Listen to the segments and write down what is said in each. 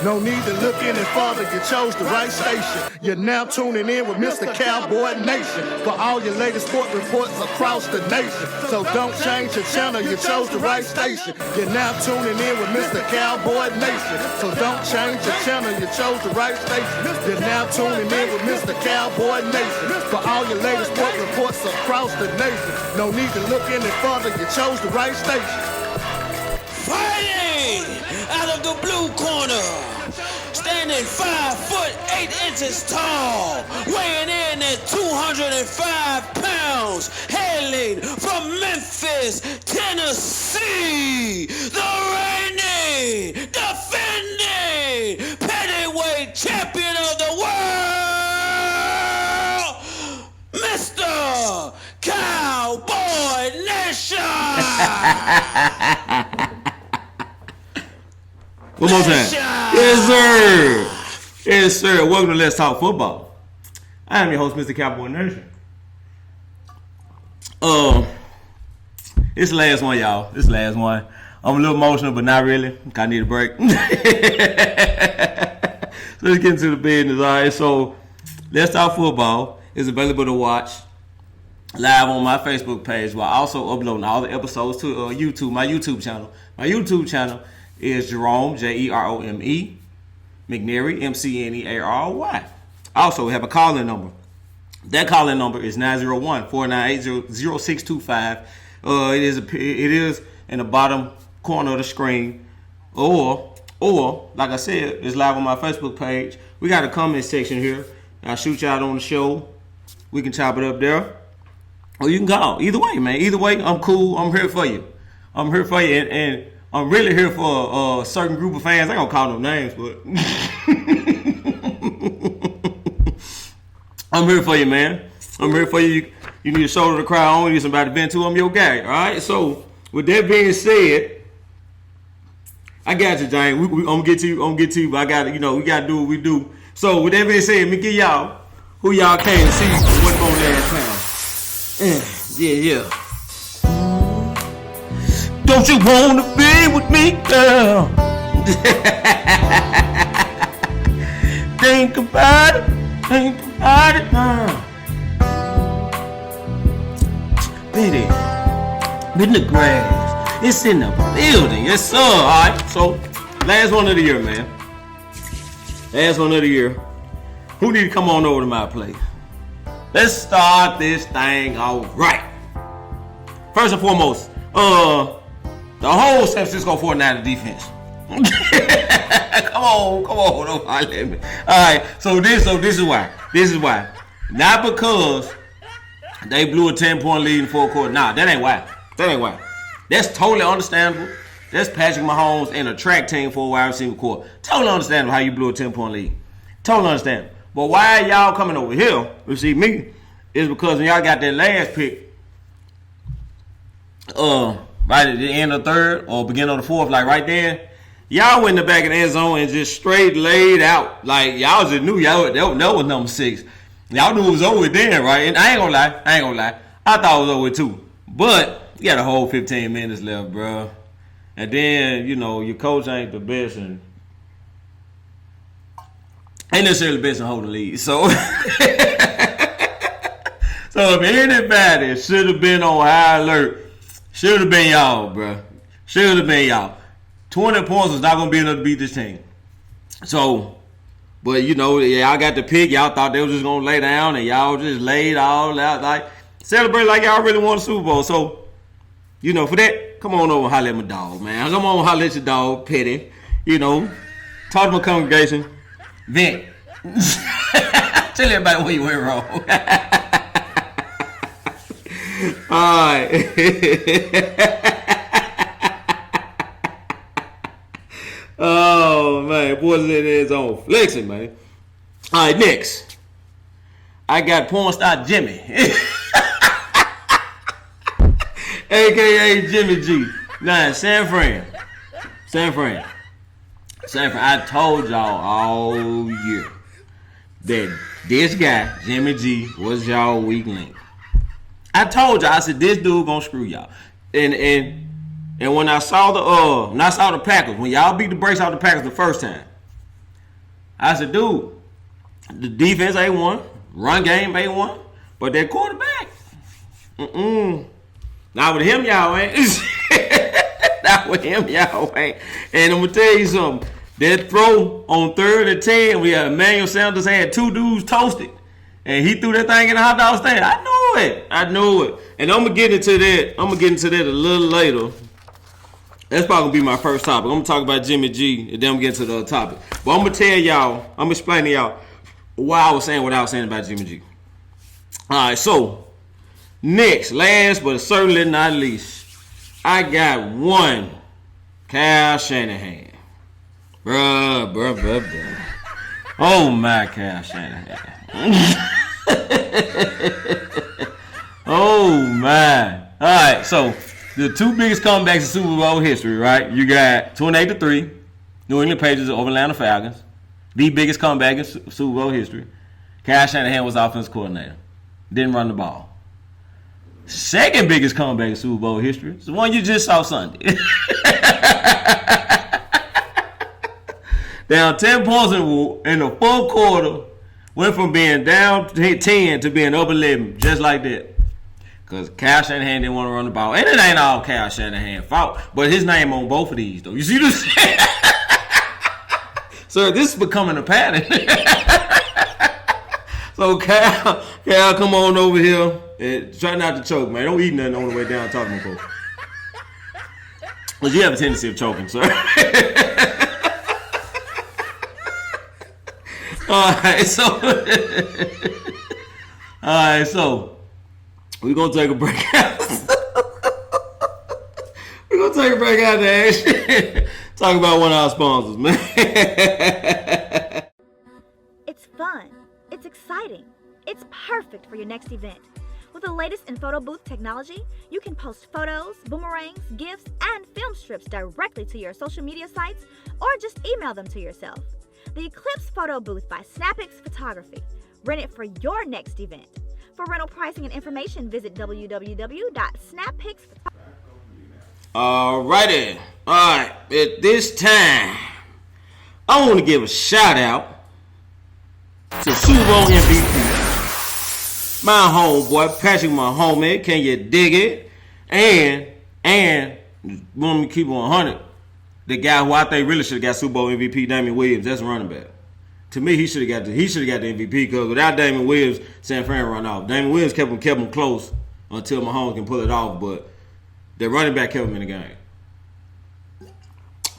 No need to look any further, you chose the right station. You're now tuning in with Mr. Cowboy Nation for all your latest sport reports across the nation. So don't change your channel, you chose the right station. You're now tuning in with Mr. Cowboy Nation. So don't change your channel, you chose the right station. You're now tuning in with Mr. Cowboy Nation for all your latest sport reports across the nation. No need to look any further, you chose the right station. Fighting out of the blue corner, standing 5'8" tall, weighing in at 205 pounds, hailing from Memphis, Tennessee, the reigning, defending, heavyweight champion of the world, Mr. Cowboy Nation. One more time. Yes, sir. Yes, sir. Welcome to Let's Talk Football. I am your host, Mr. Cowboy Nation. It's the last one, y'all. This is the last one. I'm a little emotional, but not really. I need a break. So let's get into the business. All right. So Let's Talk Football is available to watch live on my Facebook page while also uploading all the episodes to YouTube, my YouTube channel. My YouTube channel is Jerome, Jerome, McNary, McNary. Also, we have a call-in number. That call-in number is 901-498-0625. It is in the bottom corner of the screen. Or, like I said, it's live on my Facebook page. We got a comment section here. I'll shoot you out on the show. We can chop it up there. Or you can call. Either way, man. Either way, I'm cool. I'm here for you. I'm here for you. And I'm really here for a certain group of fans. I ain't gonna call no names, but I'm here for you, man. I'm here for you. You need a shoulder to cry on. You need somebody to vent to. I'm your guy. All right. So with that being said, I got you, James. I'm gonna get to you. But I got, we gotta do what we do. So with that being said, let me give y'all who y'all came to see what's going last time. Yeah. Don't you wanna be with me, girl? Think about it now. Betty, in the grass, it's in the building, yes sir. All right, so last one of the year, man. Last one of the year. Who need to come on over to my place? Let's start this thing all right. First and foremost, the whole San Francisco 49ers defense. Come on, don't holler at me. All right, so this is why. Not because they blew a 10-point lead in fourth quarter. Nah, that ain't why. That's totally understandable. That's Patrick Mahomes and a track team for a wide receiver core. Totally understandable how you blew a 10-point lead. Totally understandable. But why y'all coming over here to see me is because when y'all got that last pick, right at the end of the third or beginning of the fourth, like right there, y'all went in the back of the end zone and just straight laid out. Like, y'all just knew that was number 6. Y'all knew it was over then, right? And I ain't gonna lie. I thought it was over too. But you got a whole 15 minutes left, bro. And then, your coach ain't the best and ain't necessarily the best in holding the lead. So, if anybody should have been on high alert, should have been y'all, bro. Should have been y'all. 20 points was not going to be enough to beat this team. So, but y'all got the pick. Y'all thought they was just going to lay down and y'all just laid all out. Like, celebrate like y'all really won the Super Bowl. So, for that, come on over and holler at my dog, man. Come on and holler at your dog, Petty. Talk to my congregation. Vent. Tell everybody where you went wrong. Alright. Oh man, boys in his own flexing, man. Alright, next. I got porn star Jimmy. AKA Jimmy G. Now, San Fran. I told y'all all year that this guy, Jimmy G, was y'all weak link. I told y'all, I said, this dude gonna screw y'all. And when I saw the Packers, when y'all beat the brakes out the Packers the first time, I said, dude, the defense ain't one, run game ain't one, but that quarterback, not with him, y'all ain't. Not with him, y'all ain't. And I'm gonna tell you something. That throw on 3rd and 10, we had Emmanuel Sanders had 2 dudes toasted, and he threw that thing in the hot dog stand. I knew it. And I'm gonna get into that. A little later. That's probably gonna be my first topic. I'm gonna talk about Jimmy G, and then I'm gonna get to the other topic. But I'm gonna tell y'all, I'm gonna explain to y'all why I was saying what I was saying about Jimmy G. All right, so next, last but certainly not least, I got one, Kyle Shanahan. Bruh. Oh my, Kyle Shanahan. Oh my. All right, so the 2 biggest comebacks in Super Bowl history, right? You got 28-3, New England Patriots over Atlanta Falcons. The biggest comeback in Super Bowl history. Kyle Shanahan was offensive coordinator. Didn't run the ball. Second biggest comeback in Super Bowl history is the one you just saw Sunday. Down 10 points in the 4th quarter, went from being down 10 to being up 11, just like that. Because Kyle Shanahan didn't want to run the ball. And it ain't all Kyle Shanahan's fault, but his name on both of these, though. You see this? Sir, this is becoming a pattern. So, Kyle, come on over here. And try not to choke, man. Don't eat nothing on the way down talking to folks. Because you have a tendency of choking, sir. Alright, so we're gonna take a break out. We're gonna take a break out there. Talk about one of our sponsors, man. It's fun. It's exciting. It's perfect for your next event. With the latest in photo booth technology, you can post photos, boomerangs, GIFs, and film strips directly to your social media sites or just email them to yourself. The Eclipse Photo Booth by SnapX Photography. Rent it for your next event. For rental pricing and information, visit www.snappix.com. Alrighty. Alright, at this time, I want to give a shout out to Super Bowl MVP, my homeboy, Patrick Mahomes. Can you dig it? And want me to keep it 100. The guy who I think really should have got Super Bowl MVP, Damien Williams, that's a running back. To me, he should have got the MVP because without Damien Williams, San Fran run off. Damien Williams kept him close until Mahomes can pull it off, but the running back kept him in the game.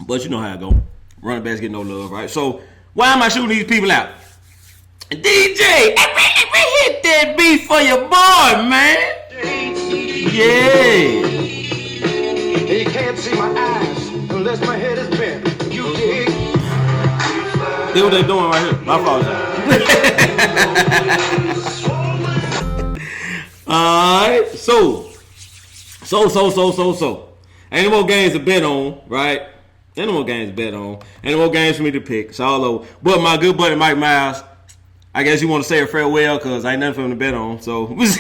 But you know how it go. Running backs get no love, right? So why am I shooting these people out? DJ, hit that beat for your boy, man. Yeah. You can't see my eyes unless my head is bent. You dig? See what they doing right here. My fault. Alright, so. Ain't no more games to bet on, right? Ain't no more games to bet on. Ain't no more games for me to pick. It's all over. But my good buddy Mike Miles, I guess you want to say a farewell because ain't nothing for him to bet on. So, let's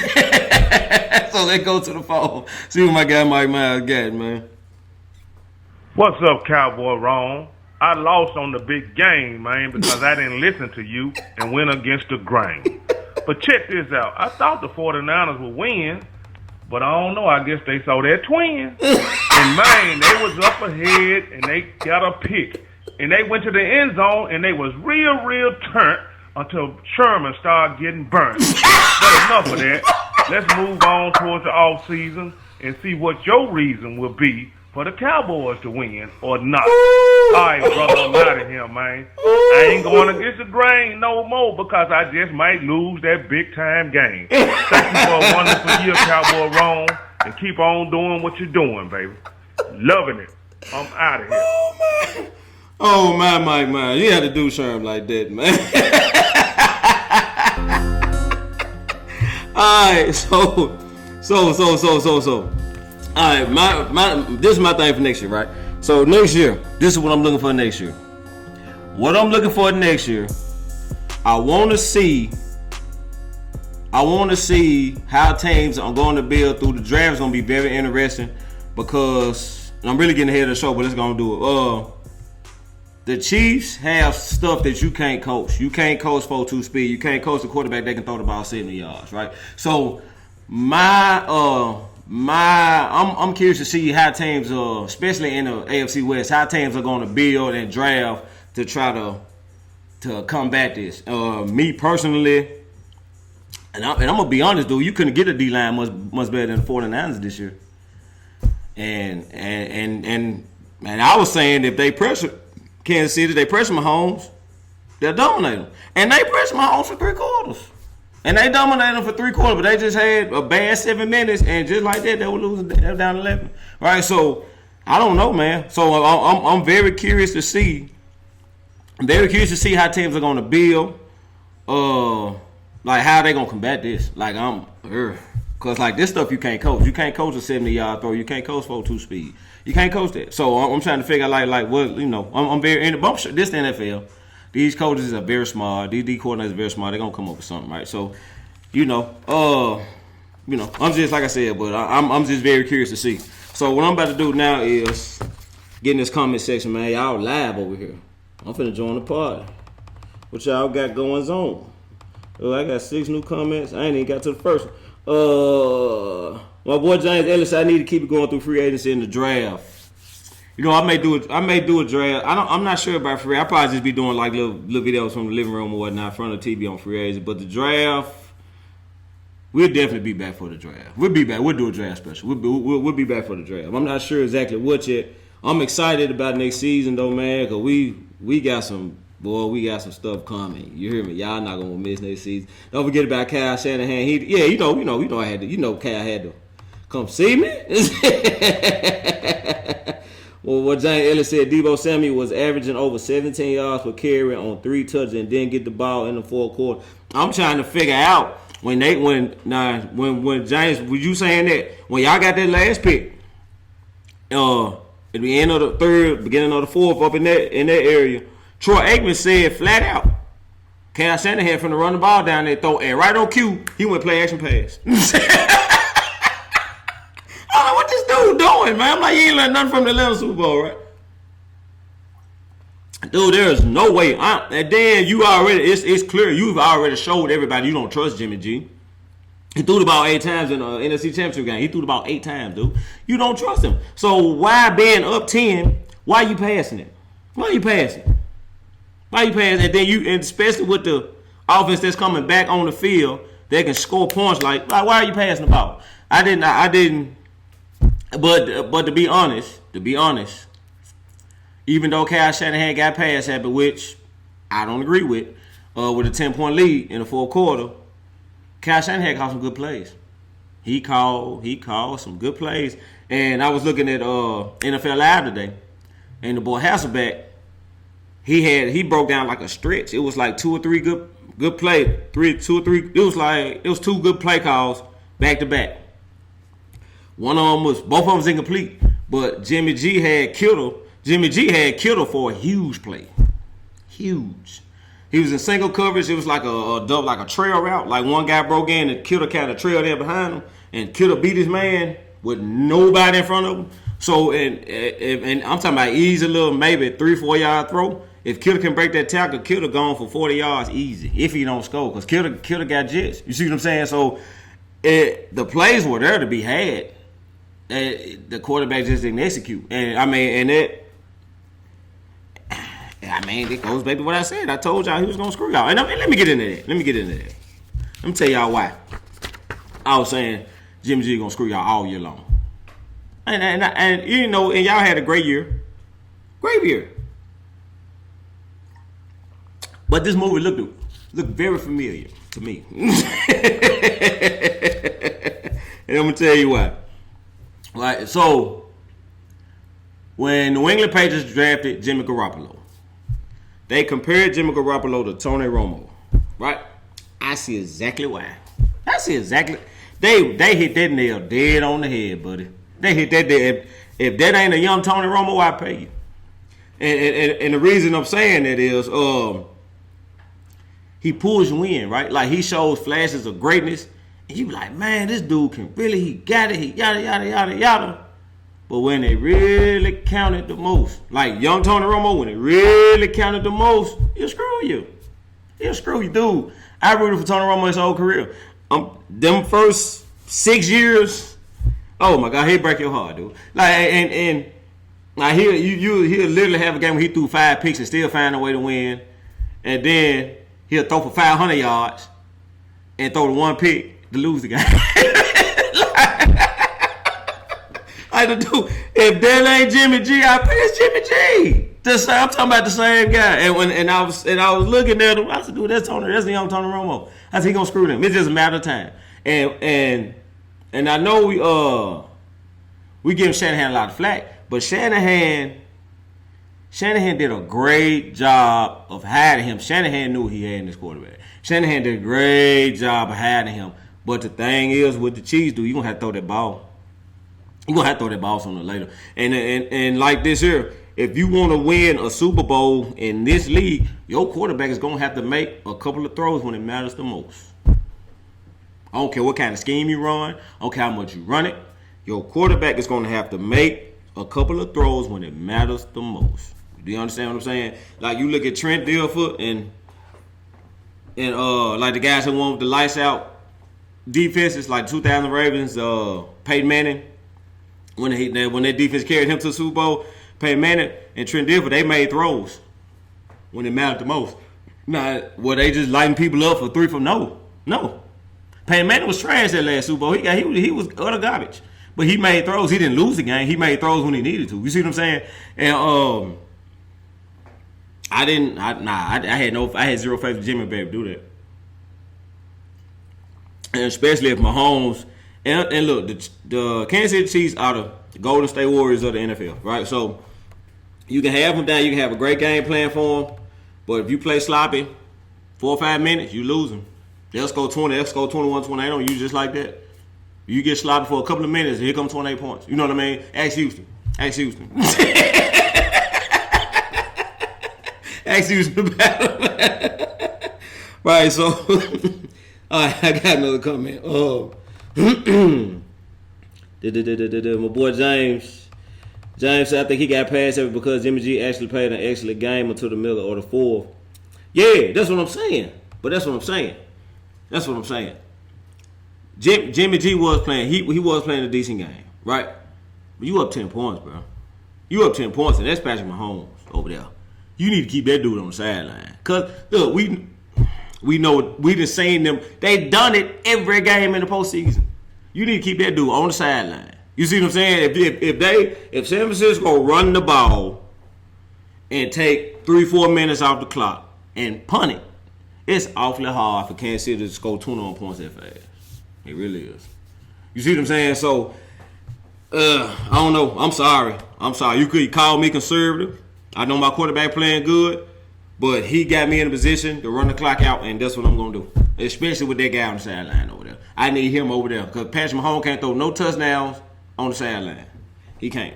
go to the phone. See what my guy Mike Miles got, man. What's up, Cowboy Ron? I lost on the big game, man, because I didn't listen to you and went against the grain. But check this out. I thought the 49ers would win, but I don't know. I guess they saw their twin. And, man, they was up ahead, and they got a pick. And they went to the end zone, and they was real turnt until Sherman started getting burnt. But enough of that. Let's move on towards the offseason and see what your reason will be for the Cowboys to win or not. All right, brother, I'm out of here, man. I ain't going against the grain no more because I just might lose that big-time game. Thank you for a wonderful year, Cowboy Ron, and keep on doing what you're doing, baby. Loving it. I'm out of here. Oh, my, Mike, man. You had to do Sherm like that, man. All right, so. All right, this is my thing for next year, right? So next year, this is what I'm looking for next year. What I'm looking for next year, I want to see how teams are going to build through the draft. Is going to be very interesting because I'm really getting ahead of the show, but it's going to do it. the Chiefs have stuff that you can't coach. You can't coach 4-2 speed. You can't coach the quarterback that can throw the ball 70 yards, right? So I'm curious to see how teams, especially in the AFC West, how teams are going to build and draft to try to combat this. Me personally, and I'm gonna be honest, dude, you couldn't get a D-line much better than the 49ers this year. And I was saying if they pressure Kansas City, they pressure Mahomes, they'll dominate them. And they pressure Mahomes for 3 quarters. And they dominated them for 3 quarters, but they just had a bad 7 minutes, and just like that, they were losing. They were down 11. Right? So I don't know, man. So I'm very curious to see. I'm very curious to see how teams are going to build. Like how they gonna combat this. Like cause like this stuff you can't coach. You can't coach a 70-yard throw. You can't coach 4-2 speed. You can't coach that. So I'm trying to figure out like what I'm very in the bump. This the NFL. These coaches are very smart. These coordinators are very smart. They're gonna come up with something, right? So, I'm just like I said, but I'm just very curious to see. So what I'm about to do now is get in this comment section, man. Y'all live over here. I'm finna join the party. What y'all got going on? Oh, I got 6 new comments. I ain't even got to the first one. My boy James Ellis, I need to keep it going through free agency in the draft. I may do a draft. I'm not sure about free. I'll probably just be doing like little videos from the living room or whatnot in front of the TV on free agency. But the draft, we'll definitely be back for the draft. We'll be back. We'll do a draft special. We'll be back for the draft. I'm not sure exactly what yet. I'm excited about next season though, man, because we got some. Boy, we got some stuff coming. You hear me? Y'all not gonna miss next season. Don't forget about Kyle Shanahan. I had to. Kyle had to come see me. Well, what James Ellis said, Deebo Samuel was averaging over 17 yards per carry on 3 touches and didn't get the ball in the 4th quarter. I'm trying to figure out when James, was you saying that when y'all got that last pick, at the end of the 3rd, beginning of the 4th, up in that area. Troy Aikman said flat out, Kyle Shanahan finna run the ball down there, throw, and right on cue, he went play action pass. I'm like, what this dude doing, man? I'm like, you ain't learned nothing from the Atlanta Super Bowl, right? Dude, there is no way. And then it's clear you've already showed everybody you don't trust Jimmy G. He threw the ball 8 times in the NFC Championship game. He threw the ball 8 times, dude. You don't trust him. So why being up 10, why you passing it? Why you passing? Why you passing? And then and especially with the offense that's coming back on the field, they can score points like why are you passing the ball? I didn't. But to be honest, even though Kyle Shanahan got pass happy, which I don't agree with a 10-point lead in the 4th quarter, Kyle Shanahan called some good plays. He called some good plays. And I was looking at NFL Live today, and the boy Hasselbeck, he broke down like a stretch. It was like 2 or 3 good play, 2 or 3. It was 2 good play calls back to back. Both of them was incomplete, but Jimmy G had Kittle for a huge play. Huge. He was in single coverage. It was like a trail route. Like one guy broke in and Kittle kind of trailed there behind him, and Kittle beat his man with nobody in front of him. So, and I'm talking about easy little maybe 3-4 yard throw. If Kittle can break that tackle, Kittle gone for 40 yards easy if he don't score, because Kittle got jets. You see what I'm saying? So the plays were there to be had. The quarterback just didn't execute. And it goes back to what I said. I told y'all he was gonna screw y'all. And let me get into that. Let me tell y'all why. I was saying Jimmy G gonna screw y'all all year long. And y'all had a great year. Great year. But this movie looked very familiar to me. And I'm gonna tell you why. Right, so when New England Patriots drafted Jimmy Garoppolo, they compared Jimmy Garoppolo to Tony Romo. Right? I see exactly why. They hit that nail dead on the head, buddy. They hit that dead. If that ain't a young Tony Romo, I pay you. And the reason I'm saying that is he pulls you in, right? Like he shows flashes of greatness. And you be like, man, this dude can really, he got it, he yada, yada, yada, yada. But when it really counted the most, like young Tony Romo, when it really counted the most, he'll screw you. He'll screw you, dude. I rooted for Tony Romo his whole career. Them first 6 years, oh my God, he'll break your heart, dude. Like and like he'll literally have a game where he threw 5 picks and still find a way to win, and then he'll throw for 500 yards and throw the 1 pick to lose the game. If that ain't Jimmy G, I think it's Jimmy G. I'm talking about the same guy. And I was looking at him. I said, dude, that's the young Tony Romo. I said, he gonna screw them. It's just a matter of time. And I know we give Shanahan a lot of flack, but Shanahan did a great job of hiding him. Shanahan knew he had in his quarterback. Shanahan did a great job of hiding him. But the thing is, with the Chiefs, dude, you gonna have to throw that ball. You're going to have to throw that ball sooner or later. And like this here, if you want to win a Super Bowl in this league, your quarterback is going to have to make a couple of throws when it matters the most. I don't care what kind of scheme you run. I don't care how much you run it. Your quarterback is going to have to make a couple of throws when it matters the most. Do you understand what I'm saying? Like you look at Trent Dilfer and like the guys who won with the lights out defenses, like 2000 Ravens, Peyton Manning. When that defense carried him to the Super Bowl, Peyton Manning and Trent Dilfer, they made throws when it mattered the most. Now, were they just lighting people up for 3 from no. Peyton Manning was trash that last Super Bowl. He was utter garbage. But he made throws. He didn't lose the game. He made throws when he needed to. You see what I'm saying? And I had zero faith in Jimmy Baby do that. And especially if Mahomes. And look, the Kansas City Chiefs are the Golden State Warriors of the NFL, right? So you can have them down. You can have a great game plan for them. But if you play sloppy 4 or 5 minutes, you lose them. They'll score 20. They'll score 21, 28 on you just like that. You get sloppy for a couple of minutes, and here comes 28 points. You know what I mean? Ask Houston. Ask Houston about it. Right, so all right, I got another comment. My boy James said, I think he got past it because Jimmy G actually played an excellent game until the middle or the fourth. Yeah, that's what I'm saying. Jimmy G was playing. He was playing a decent game, right? But you up 10 points, bro. You up 10 points, and that's Patrick Mahomes over there. You need to keep that dude on the sideline. Cause look, we know we done seen them. They done it every game in the postseason. You need to keep that dude on the sideline. You see what I'm saying? If San Francisco run the ball and take 3-4 minutes off the clock and punt it, it's awfully hard for Kansas City to score 21 points that fast. It really is. You see what I'm saying? So I don't know. I'm sorry. You could call me conservative. I know my quarterback playing good. But he got me in a position to run the clock out, and that's what I'm going to do. Especially with that guy on the sideline over there. I need him over there. Because Patrick Mahomes can't throw no touchdowns on the sideline. He can't.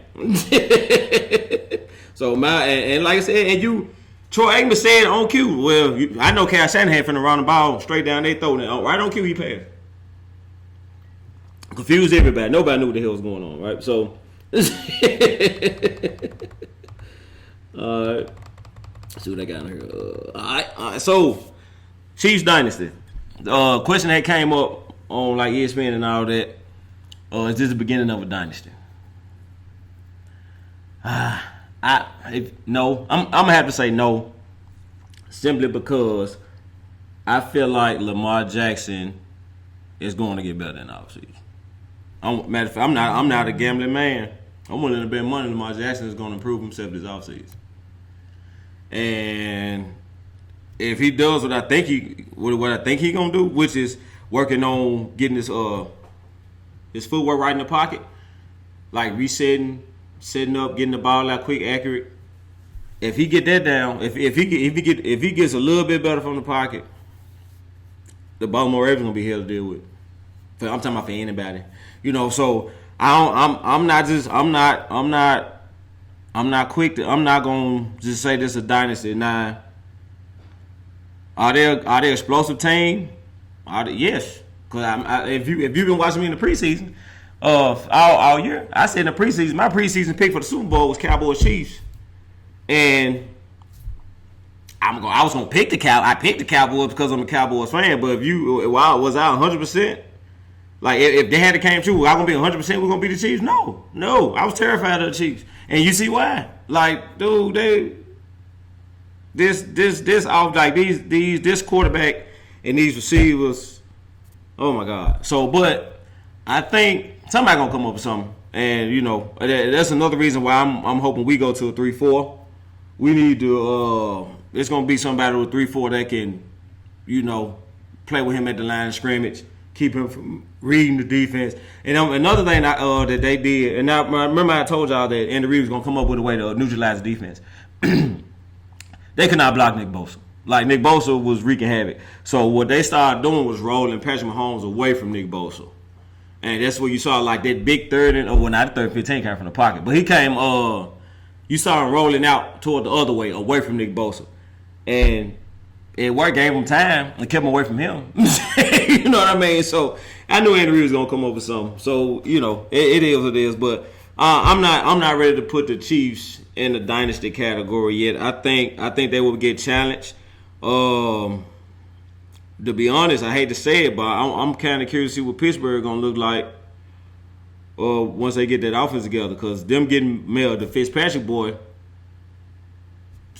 So, and like I said, Troy Aikman said on cue, well, I know Kyle Shanahan finna run the ball straight down their throat. Right on cue, he passed. Confused everybody. Nobody knew what the hell was going on, right? So, all right. Let's see what I got on here. All right. So, Chiefs Dynasty. Question that came up on like ESPN and all that. Is this the beginning of a dynasty? No. I'm gonna have to say no. Simply because I feel like Lamar Jackson is going to get better in the offseason. Matter of fact, I'm not a gambling man. I'm willing to bet money Lamar Jackson is going to improve himself this offseason. And if he does what I think he gonna do, which is working on getting his footwork right in the pocket, like resetting, setting up, getting the ball out quick, accurate. If he get that down, if he gets a little bit better from the pocket, the Baltimore Ravens gonna be hell to deal with. I'm talking about for anybody, you know. So I'm not gonna just say this is a dynasty. Now, are they explosive team? Yes, because if you've been watching me in the preseason, all year. I said in the preseason, my preseason pick for the Super Bowl was Cowboys Chiefs, and I was gonna pick the I picked the Cowboys because I'm a Cowboys fan. But was I 100%? Like if they had it came true, I gonna be 100%. We're gonna beat the Chiefs? No. I was terrified of the Chiefs, and you see why? Like, dude, this off like this quarterback and these receivers. Oh my God. So, but I think somebody gonna come up with something, and that's another reason why I'm hoping we go to a 3-4. We need to. It's gonna be somebody with 3-4 that can, play with him at the line of scrimmage, keep him from reading the defense. And another thing that they did, and I remember I told y'all that Andy Reid was gonna come up with a way to neutralize the defense. They could not block Nick Bosa. Like, Nick Bosa was wreaking havoc. So what they started doing was rolling Patrick Mahomes away from Nick Bosa. And that's where you saw, like, that big third and, not the third 15 came from the pocket. But he came, you saw him rolling out toward the other way, away from Nick Bosa. And it worked, gave him time and kept him away from him. You know what I mean? So I knew Andy Reid was going to come up with something. So, it is what it is. But I'm not ready to put the Chiefs in the dynasty category yet. I think they will get challenged. To be honest, I hate to say it, but I'm kind of curious to see what Pittsburgh gonna look like once they get that offense together. Because them getting Mel, the Fitzpatrick boy,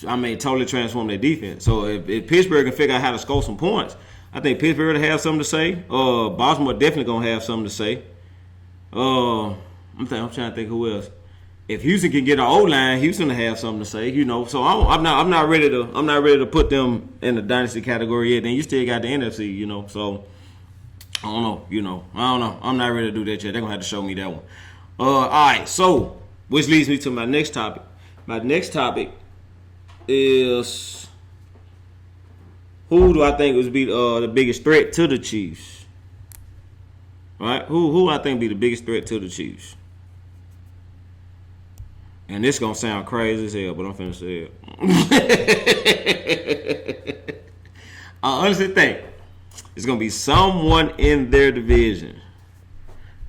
totally transform their defense. So if Pittsburgh can figure out how to score some points, I think Pittsburgh will have something to say. Baltimore definitely gonna have something to say. I'm trying to think who else. If Houston can get an O-line, Houston will have something to say, So I'm not ready to put them in the dynasty category yet. Then you still got the NFC, So I don't know, I'm not ready to do that yet. They're gonna have to show me that one. All right. So which leads me to my next topic. My next topic is who do I think would be the biggest threat to the Chiefs? Right? Who I think be the biggest threat to the Chiefs? And this gonna sound crazy as hell, but I'm finna say it. I honestly think it's gonna be someone in their division,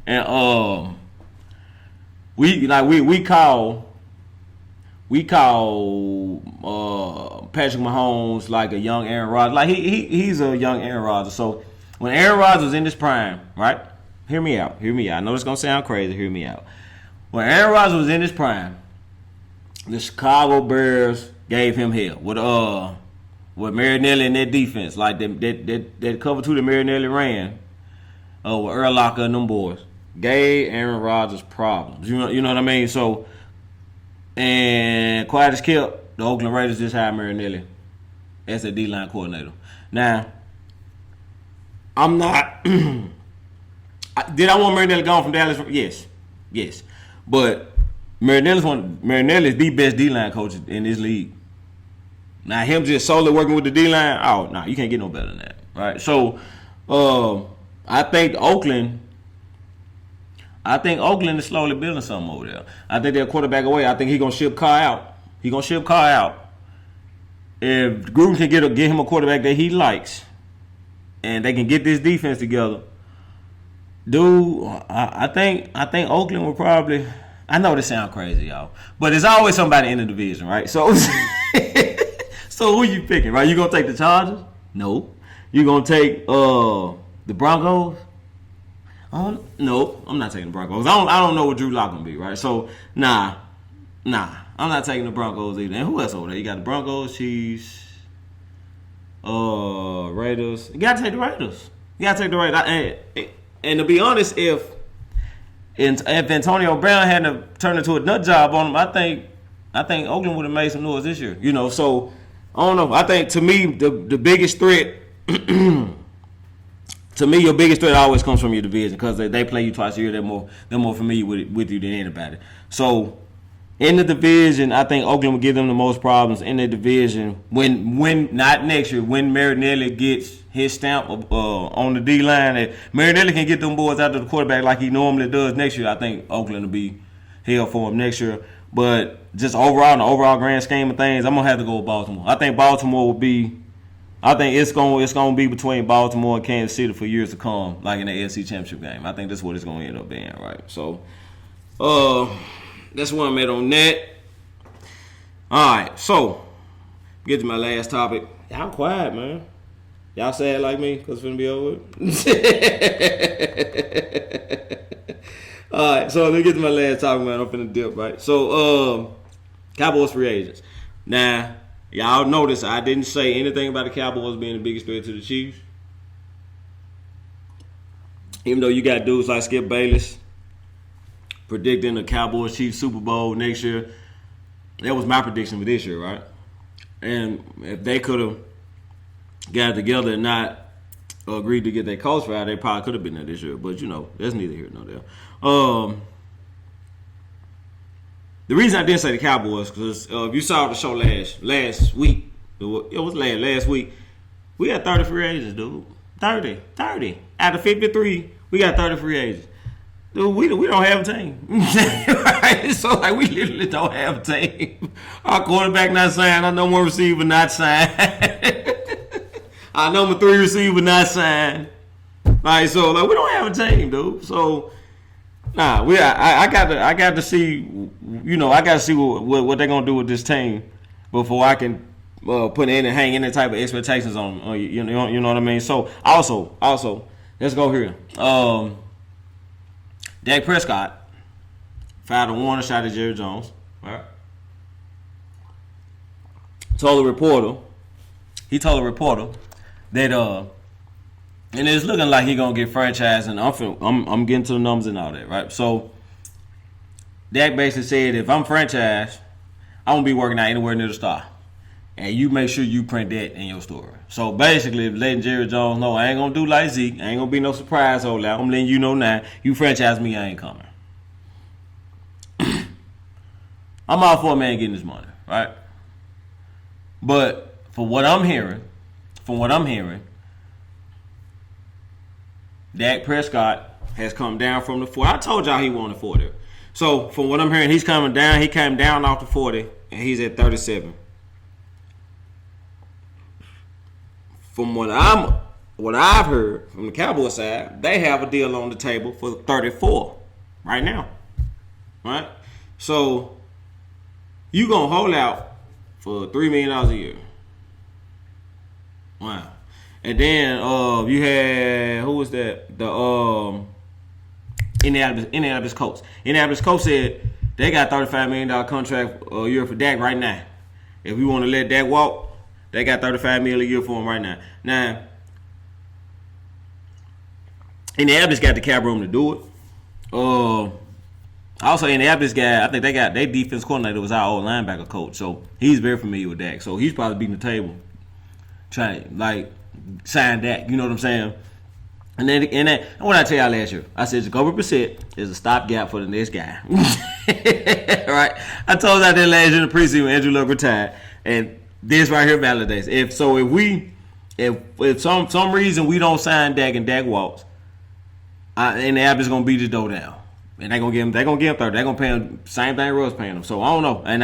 and we call Patrick Mahomes like a young Aaron Rodgers. Like he's a young Aaron Rodgers. So when Aaron Rodgers was in his prime, right? Hear me out. I know it's gonna sound crazy. Hear me out. When Aaron Rodgers was in his prime, the Chicago Bears gave him hell with Marinelli and that defense, like that cover two that Marinelli ran, with Earl Locker and them boys, gave Aaron Rodgers problems. You know what I mean? So, and quiet as kept, the Oakland Raiders just hired Marinelli as a D-line coordinator. Now, I'm not. Did I want Marinelli gone from Dallas? Yes, but Marinelli's the best D-line coach in this league. Now, him just solely working with the D-line, you can't get no better than that, right? So, I think Oakland is slowly building something over there. I think they're a quarterback away. I think he's going to ship Carr out. If Gruden can get him a quarterback that he likes, and they can get this defense together, dude, I think Oakland will probably. I know this sounds crazy, y'all, but there's always somebody in the division, right? So, so who you picking, right? You gonna take the Chargers? No. You gonna take the Broncos? No, I'm not taking the Broncos. I don't know what Drew Lock gonna be, right? So, nah, I'm not taking the Broncos either. And who else over there? You got the Broncos, Chiefs, Raiders. You gotta take the Raiders. And to be honest, if Antonio Brown hadn't turned into a nut job on him, I think Oakland would have made some noise this year. So I don't know. I think to me the biggest threat, to me your biggest threat always comes from your division because they play you twice a year. They're more familiar with you than anybody. So in the division, I think Oakland will give them the most problems in the division. When not next year, when Marinelli gets his stamp on the D line, that Marinelli can get them boys out to the quarterback like he normally does next year. I think Oakland will be hell for him next year. But just overall, in the overall grand scheme of things, I'm gonna have to go with Baltimore. I think Baltimore will be I think it's gonna be between Baltimore and Kansas City for years to come, like in the AFC Championship game. I think that's what it's gonna end up being, right? So, that's what I made on that. All right, so get to my last topic. Y'all quiet, man. Y'all sad like me because it's finna be over. All right, so let me get to my last topic, man. I'm finna dip, right? So, Cowboys free agents. Now, y'all notice I didn't say anything about the Cowboys being the biggest threat to the Chiefs. Even though you got dudes like Skip Bayless predicting the Cowboys-Chiefs Super Bowl next year. That was my prediction for this year, right? And if they could have got together and not agreed to get their coach fired, they probably could have been there this year. But, that's neither here nor there. The reason I didn't say the Cowboys, because if you saw the show last week, it was last week, we got 30 free agents, dude. 30. Out of 53, we got 30 free agents. Dude, we don't have a team. Right? So, we literally don't have a team. Our quarterback not signed. Our number one receiver not signed. Our number 3 receiver not signed. So we don't have a team, dude. So, nah, I got to see, I got to see what they're gonna do with this team before I can put in and hang any type of expectations on you know what I mean. So also, let's go here. Dak Prescott fired a warning shot at Jerry Jones. Right? Told a reporter that and it's looking like he gonna get franchised, and I'm getting to the numbers and all that, right? So Dak basically said, if I'm franchised, I won't be working out anywhere near the star, and you make sure you print that in your story. So basically, letting Jerry Jones know I ain't gonna do like Zeke, I ain't gonna be no surprise holdout. I'm letting you know now, you franchise me, I ain't coming. I'm all for a man getting his money, right? But from what I'm hearing, Dak Prescott has come down from the 40. I told y'all he wanted 40. So from what I'm hearing, he's coming down. He came down off the 40, and he's at 37. From what I've heard from the Cowboys side, they have a deal on the table for 34 right now. Right? So you gonna hold out for $3 million a year. Wow. And then you had, who was that? The Indianapolis Colts. Indianapolis Colts said they got $35 million contract a year for Dak right now. If we want to let Dak walk, they got $35 million a year for him right now. Now, Indianapolis got the cap room to do it. Also, Indianapolis guy, I think they got their defense coordinator was our old linebacker coach, so he's very familiar with Dak. So he's probably beating the table, trying to sign Dak. You know what I'm saying? And then what I tell y'all last year, I said Jacoby Brissett is a stopgap for the next guy. Right? I told y'all that last year in the preseason when Andrew Luck retired, and this right here validates. If some reason we don't sign Dak and Dak walks, Indianapolis gonna beat the door down, and they're gonna give him 30. They're gonna pay him same thing Russ paying him. So I don't know, and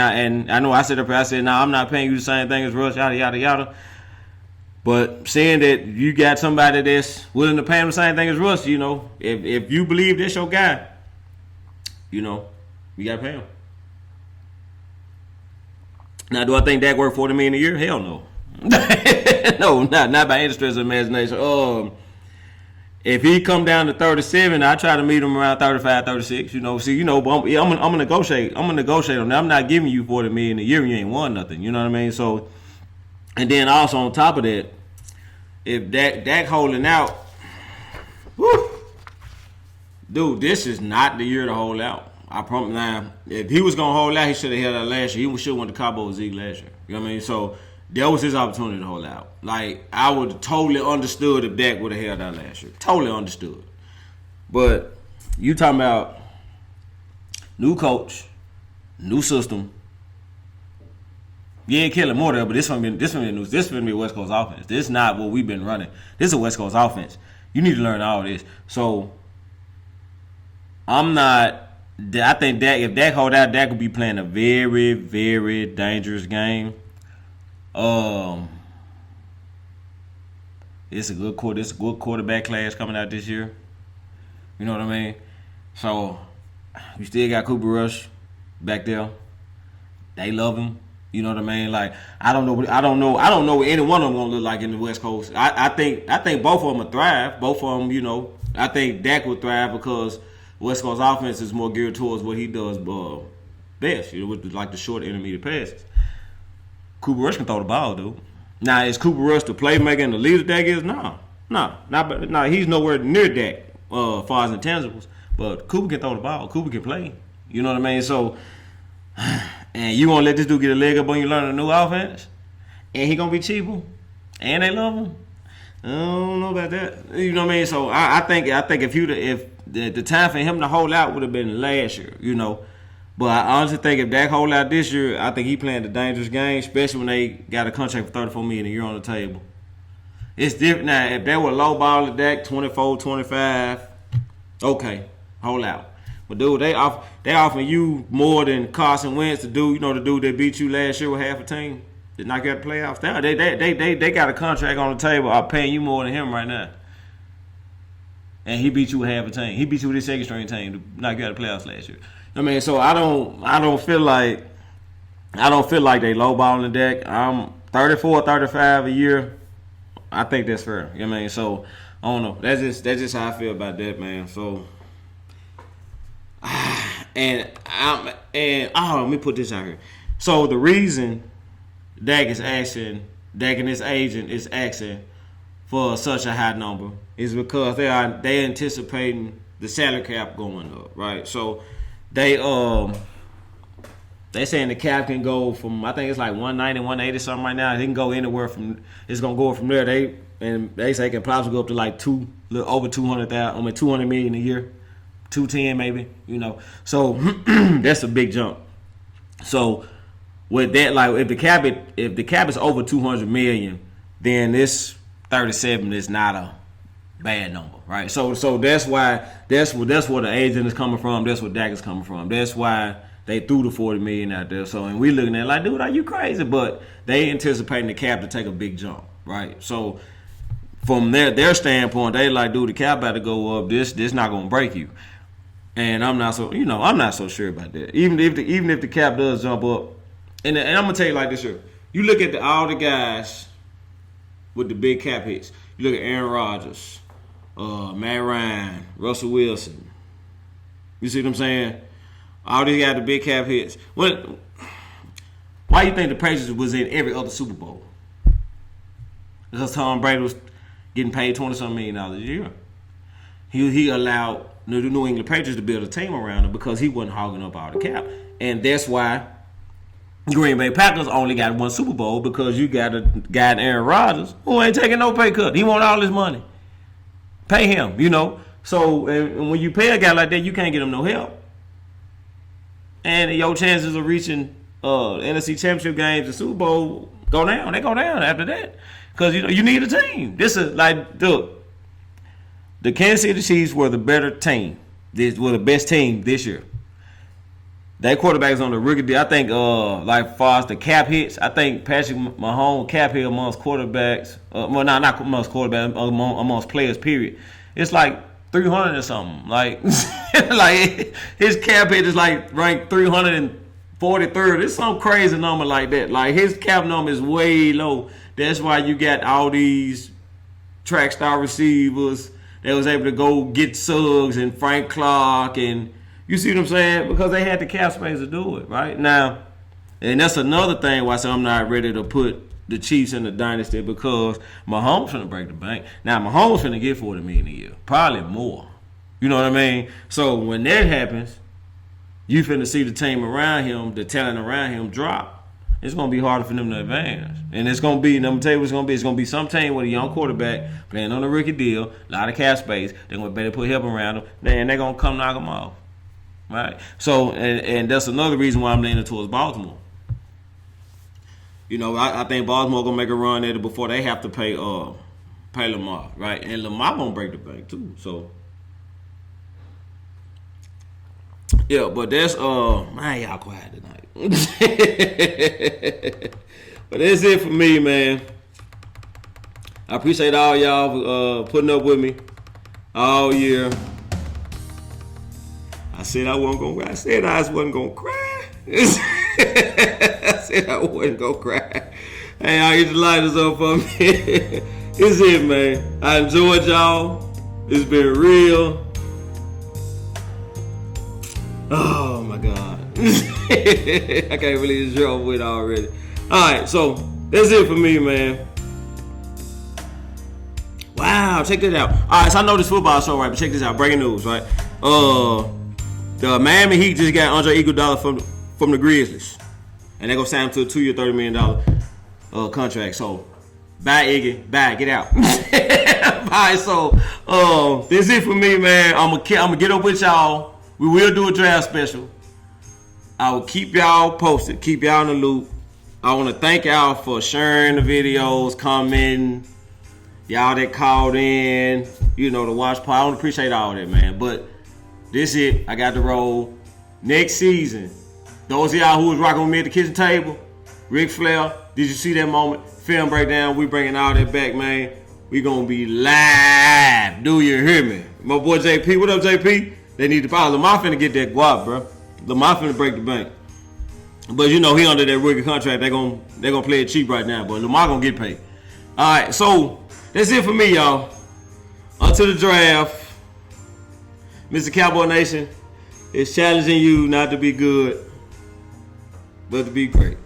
I know I said up here, I said nah, I'm not paying you the same thing as Russ, yada yada yada. But saying that you got somebody that's willing to pay him the same thing as Russ, if you believe that's your guy, you gotta pay him. Now, do I think Dak worth $40 million a year? Hell no. No, not by any stretch of imagination. If he come down to 37, I try to meet him around 35, 36. But I'm gonna negotiate. I'm gonna negotiate on that. I'm not giving you $40 million a year and you ain't won nothing. You know what I mean? So, and then also on top of that, if Dak holding out, whew, dude, this is not the year to hold out. I promise. Now, if he was gonna hold out, he should have held out last year. He should have went to Cabo Zeke last year. You know what I mean? So that was his opportunity to hold out. I would have totally understood if Dak would have held out last year. Totally understood. But you talking about new coach, new system. You ain't killing more there, but this gonna be a West Coast offense. This is not what we've been running. This is a West Coast offense. You need to learn all this. So I think if Dak hold out, Dak could be playing a very, very dangerous game. It's a good quarterback class coming out this year. You know what I mean? So you still got Cooper Rush back there. They love him. You know what I mean? Like I don't know what any one of them gonna look like in the West Coast. I think both of them will thrive. Both of them, you know, I think Dak will thrive because West Coast offense is more geared towards what he does best. You know, with like the short intermediate passes. Cooper Rush can throw the ball, dude. Now is Cooper Rush the playmaker and the leader Dak is? No, he's nowhere near Dak as far as intangibles. But Cooper can throw the ball. Cooper can play. You know what I mean? So. And you gonna let this dude get a leg up when you learn a new offense? And he gonna be cheaper? And they love him? I don't know about that. You know what I mean? So I think if the time for him to hold out would have been last year, you know. But I honestly think if Dak hold out this year, I think he playing a dangerous game, especially when they got a contract for $34 million a year on the table. It's different now. If they were low ball at Dak, 24, 25, okay, hold out. But dude, they offering you more than Carson Wentz, the dude that beat you last year with half a team, did not get the playoffs. They got a contract on the table. I'm paying you more than him right now, and he beat you with half a team. He beat you with his second string team to not get the playoffs last year. I mean, so I don't feel like they lowballing the Dak. I'm 34, 35 a year. I think that's fair. You know what I mean? So I don't know. That's just how I feel about that, man. So. Let me put this out here. So the reason Dak and his agent is asking for such a high number is because they anticipating the salary cap going up, right? So they saying the cap can go from, I think it's like 190, 180 something right now. It can go anywhere from, it's gonna go from there. They say it can possibly go up to like over 200,000, 200 million a year. 210 maybe, you know. So that's a big jump. So with that, like if the cap is over 200 million, then this 37 is not a bad number, right? So that's why that's where the agent is coming from. That's where Dak is coming from. That's why they threw the 40 million out there. So and we looking at it like, dude, are you crazy? But they anticipating the cap to take a big jump, right? So from their standpoint, they like, dude, the cap about to go up. This not gonna break you. And I'm not so sure about that. Even if the cap does jump up, and I'm gonna tell you like this here. You look at all the guys with the big cap hits. You look at Aaron Rodgers, Matt Ryan, Russell Wilson. You see what I'm saying? All these guys the big cap hits. Why you think the Patriots was in every other Super Bowl? Because Tom Brady was getting paid $20-something million a year. He allowed the New England Patriots to build a team around him because he wasn't hogging up all the cap. And that's why Green Bay Packers only got one Super Bowl, because you got a guy in Aaron Rodgers who ain't taking no pay cut. He want all his money. Pay him, you know. So and when you pay a guy like that, you can't get him no help. And your chances of reaching NFC Championship games, the Super Bowl, go down. They go down after that. Because you need a team. This is like, look. The Kansas City Chiefs were the better team. They were the best team this year. Their quarterback's on the rookie deal. I think, like far as the cap hits, I think Patrick Mahomes cap hit amongst quarterbacks. Not amongst quarterbacks, amongst players. Period. It's like 300 or something. Like, like his cap hit is like ranked 343rd. It's some crazy number like that. Like his cap number is way low. That's why you got all these track star receivers. They was able to go get Suggs and Frank Clark, and you see what I'm saying? Because they had the cap space to do it, right? Now, and that's another thing why I'm not ready to put the Chiefs in the dynasty, because Mahomes finna break the bank. Now, Mahomes finna get $40 million a year, probably more. You know what I mean? So when that happens, you finna see the team around him, the talent around him drop. It's going to be harder for them to advance. And it's going to be, and I'm going to tell you what it's going to be. It's going to be some team with a young quarterback playing on a rookie deal, a lot of cap space. They're going to better put help around them, and they're going to come knock them off. Right? So, and that's another reason why I'm leaning towards Baltimore. You know, I think Baltimore going to make a run at it before they have to pay Lamar. Right? And Lamar going to break the bank, too. So, yeah, but that's, man, y'all quiet tonight. But that's it for me, man. I appreciate all y'all putting up with me all year. I said I wasn't gonna cry. I said I wasn't gonna cry. I said I wasn't gonna cry. Hey, I'll get the lighters up for me. It's it, man. I enjoyed y'all. It's been real. Oh my God. I can't believe it's over with already. Alright, so that's it for me, man. Wow, check this out. Alright, so I know this football show, right? But check this out. Breaking news, right? The Miami Heat just got Andre Iguodala from the Grizzlies. And they're going to sign him to a 2-year, $30 million contract. So, bye, Iggy. Bye. Get out. Bye. So, that's it for me, man. I'm going to get up with y'all. We will do a draft special. I will keep y'all posted. Keep y'all in the loop. I want to thank y'all for sharing the videos, commenting. Y'all that called in, you know, to watch part. I want to appreciate all that, man. But this it. I got to roll. Next season, those of y'all who was rocking with me at the kitchen table, Ric Flair, did you see that moment? Film breakdown, we bringing all that back, man. We going to be live. Do you hear me? My boy JP. What up, JP? They need to follow. Lamar finna get that guap, bro. Lamar finna break the bank. But you know, he under that rookie contract. They're gonna play it cheap right now. But Lamar gonna get paid. All right, so that's it for me, y'all. Until the draft. Mr. Cowboy Nation is challenging you not to be good, but to be great.